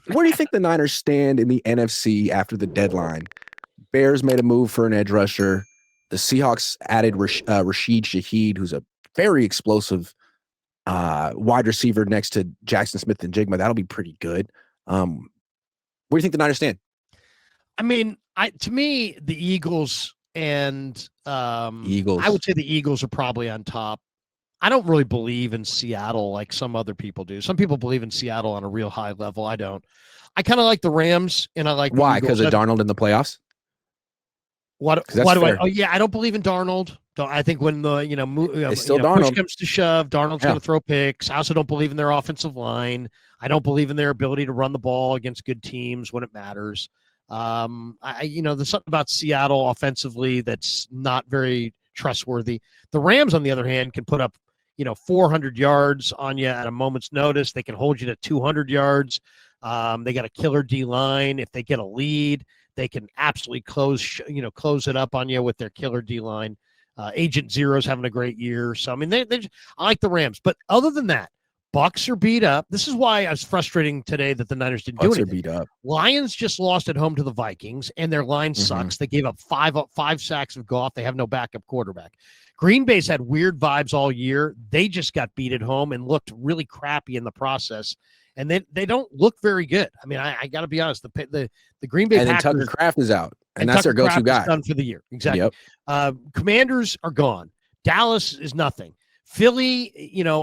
Where do you think the Niners stand in the NFC after the deadline? Bears made a move for an edge rusher. The Seahawks added Rashid Shaheed, who's a very explosive wide receiver next to Jackson Smith and Jigma. That'll be pretty good. Where do you think the Niners stand? I mean, to me, the Eagles and Eagles. I would say the Eagles are probably on top. I don't really believe in Seattle like some other people do. Some people believe in Seattle on a real high level. I don't. I kind of like the Rams, and I like why? Because of Darnold in the playoffs. Why do I? Oh yeah, I don't believe in Darnold. I think when the push comes to shove, Darnold's going to throw picks. I also don't believe in their offensive line. I don't believe in their ability to run the ball against good teams when it matters. There's something about Seattle offensively that's not very trustworthy. The Rams, on the other hand, can put up 400 yards on you at a moment's notice. They can hold you to 200 yards. They got a killer D line. If they get a lead, they can absolutely close it up on you with their killer D line. Agent Zero's having a great year. So, I mean, I like the Rams. But other than that, Bucks are beat up. This is why I was frustrating today that the Niners didn't do anything. Bucks are beat up. Lions just lost at home to the Vikings, and their line sucks. They gave up five sacks of Goff. They have no backup quarterback. Green Bay's had weird vibes all year. They just got beat at home and looked really crappy in the process. And they don't look very good. I mean, I got to be honest. The Green Bay Packers, then Tucker Kraft is out, and that's their go-to guy. Done for the year, exactly. Yep. Commanders are gone. Dallas is nothing. Philly,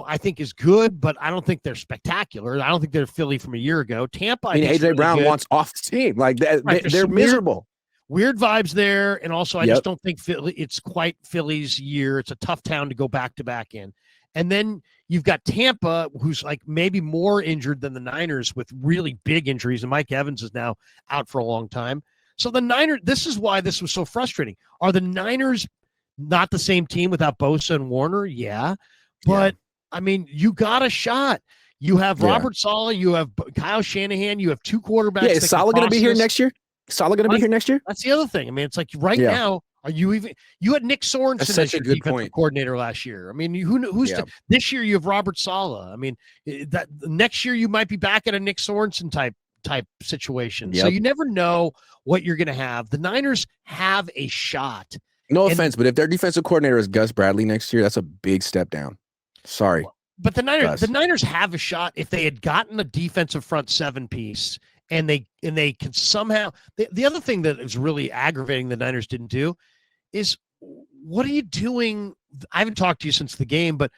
I think is good, but I don't think they're spectacular. I don't think they're Philly from a year ago. Tampa, I think AJ Brown wants off the team. Like they're miserable. Weird vibes there, and also I just don't think it's quite Philly's year. It's a tough town to go back to back in. And then you've got Tampa, who's like maybe more injured than the Niners with really big injuries, and Mike Evans is now out for a long time. So the Niners, this is why this was so frustrating. Are the Niners not the same team without Bosa and Warner? Yeah. But, I mean, you got a shot. You have Robert Saleh, you have Kyle Shanahan, you have two quarterbacks. Yeah, is Saleh going to be here next year? Saleh going to be here next year? That's the other thing. I mean, it's like now, are you even? You had Nick Sorensen as your defensive coordinator last year. I mean, who's this year? You have Robert Saleh. I mean, that next year you might be back at a Nick Sorensen type situation. So you never know what you're going to have. The Niners have a shot. No offense, but if their defensive coordinator is Gus Bradley next year, that's a big step down. Sorry, but the Niners have a shot if they had gotten a defensive front seven piece. And they can somehow the other thing that is really aggravating the Niners didn't do is, what are you doing? I haven't talked to you since the game, but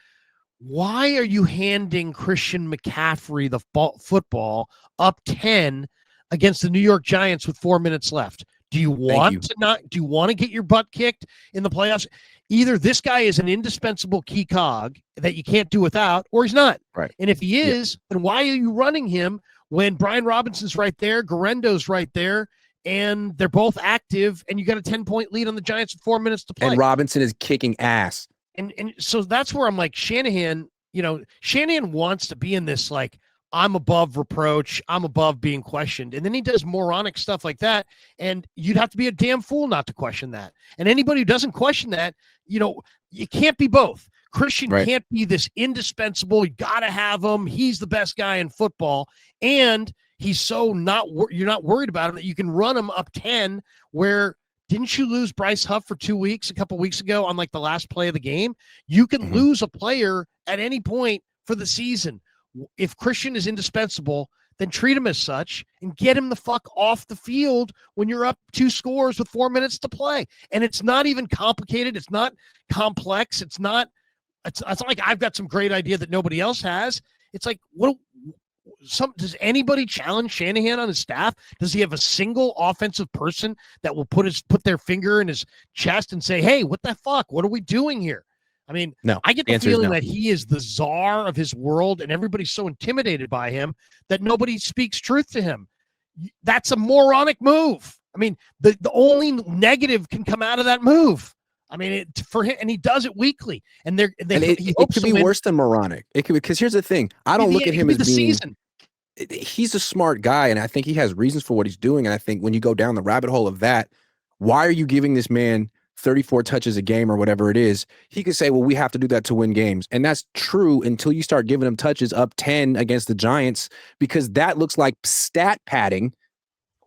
why are you handing Christian McCaffrey the football up 10 against the New York Giants with 4 minutes left? Do you want to get your butt kicked in the playoffs? Either this guy is an indispensable key cog that you can't do without, or he's not. Right. And if he is, then why are you running him when Brian Robinson's right there, Garendo's right there, and they're both active, and you got a 10-point lead on the Giants with 4 minutes to play? And Robinson is kicking ass. And so that's where I'm like, Shanahan wants to be in this, like, I'm above reproach, I'm above being questioned. And then he does moronic stuff like that, and you'd have to be a damn fool not to question that. And anybody who doesn't question that, you can't be both. Christian can't be this indispensable. You got to have him. He's the best guy in football. And he's so you're not worried about him that you can run him up 10 where didn't you lose Bryce Huff for 2 weeks, a couple weeks ago on like the last play of the game? You can lose a player at any point for the season. If Christian is indispensable, then treat him as such and get him the fuck off the field when you're up 2 scores with 4 minutes to play. And it's not even complicated. It's not complex. It's not like I've got some great idea that nobody else has. It's like, does anybody challenge Shanahan on his staff? Does he have a single offensive person that will put their finger in his chest and say, hey, what the fuck? What are we doing here? I mean, no. I get the feeling that he is the czar of his world and everybody's so intimidated by him that nobody speaks truth to him. That's a moronic move. I mean, the only negative can come out of that move. I mean, for him, and he does it weekly. And it could be worse than moronic. It could, because here's the thing: I don't look at him as being. He's a smart guy, and I think he has reasons for what he's doing. And I think when you go down the rabbit hole of that, why are you giving this man 34 touches a game or whatever it is, he could say, well, we have to do that to win games. And that's true until you start giving him touches up 10 against the Giants, because that looks like stat padding,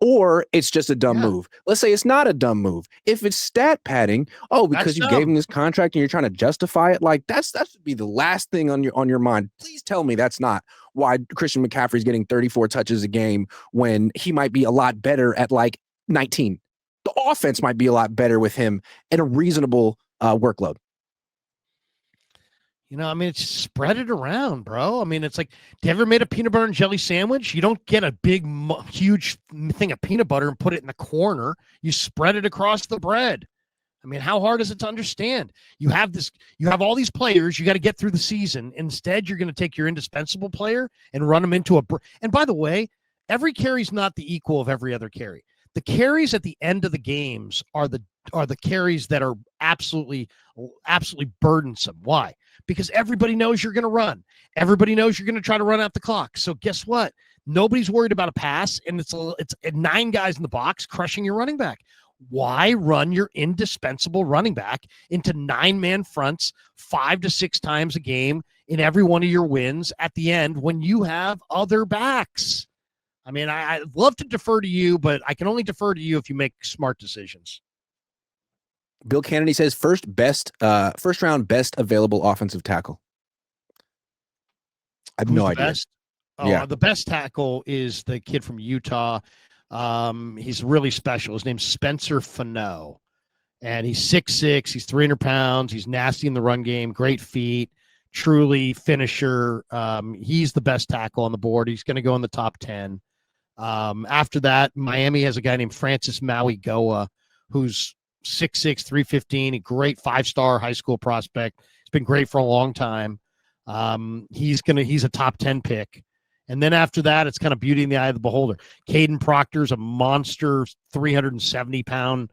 or it's just a dumb move. Let's say it's not a dumb move. If it's stat padding, because you gave him this contract and you're trying to justify it, like that should be the last thing on your mind. Please tell me that's not why Christian McCaffrey's getting 34 touches a game when he might be a lot better at like 19. The offense might be a lot better with him at a reasonable workload. I mean, it's spread it around, bro. I mean, it's like, have you ever made a peanut butter and jelly sandwich? You don't get a big, huge thing of peanut butter and put it in the corner. You spread it across the bread. I mean, how hard is it to understand? You have all these players. You got to get through the season. Instead, you're going to take your indispensable player and run them into and by the way, every carry's not the equal of every other carry. The carries at the end of the games are the carries that are absolutely burdensome. Why? Because everybody knows you're going to run. Everybody knows you're going to try to run out the clock. So guess what? Nobody's worried about a pass, and it's 9 guys in the box crushing your running back. Why run your indispensable running back into 9-man fronts 5 to 6 times a game in every one of your wins at the end when you have other backs? I mean, I'd love to defer to you, but I can only defer to you if you make smart decisions. Bill Kennedy says first round best available offensive tackle. I have no idea. The best tackle is the kid from Utah. He's really special. His name's Spencer Fano, and he's 6'6". He's 300 pounds. He's nasty in the run game. Great feet. Truly finisher. He's the best tackle on the board. He's going to go in the top 10. After that, Miami has a guy named Francis Maui Goa, who's 6'6", 315, a great 5-star high school prospect. He's been great for a long time. He's a top 10 pick. And then after that, it's kind of beauty in the eye of the beholder. Caden Proctor's a monster 370-pound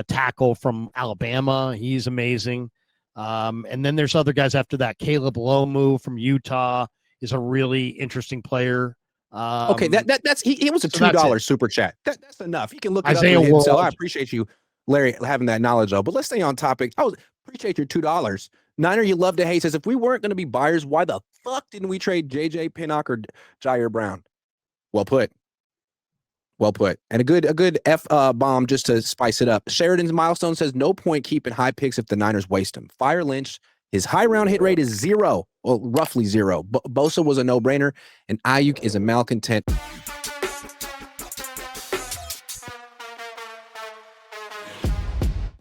tackle from Alabama. He's amazing. And then there's other guys after that. Caleb Lomu from Utah is a really interesting player. Okay, that's he was a $2 super chat. That's enough. You can look it Isaiah up. Ward. So I appreciate you, Larry, having that knowledge though. But let's stay on topic. I appreciate your $2. Niner, you love to hate, says if we weren't going to be buyers, why the fuck didn't we trade JJ Pinnock or Jair Brown? Well put. And a good F bomb just to spice it up. Sheridan's Milestone says no point keeping high picks if the Niners waste them. Fire Lynch. His high round hit rate is 0, well, roughly 0. Bosa was a no-brainer, and Ayuk is a malcontent.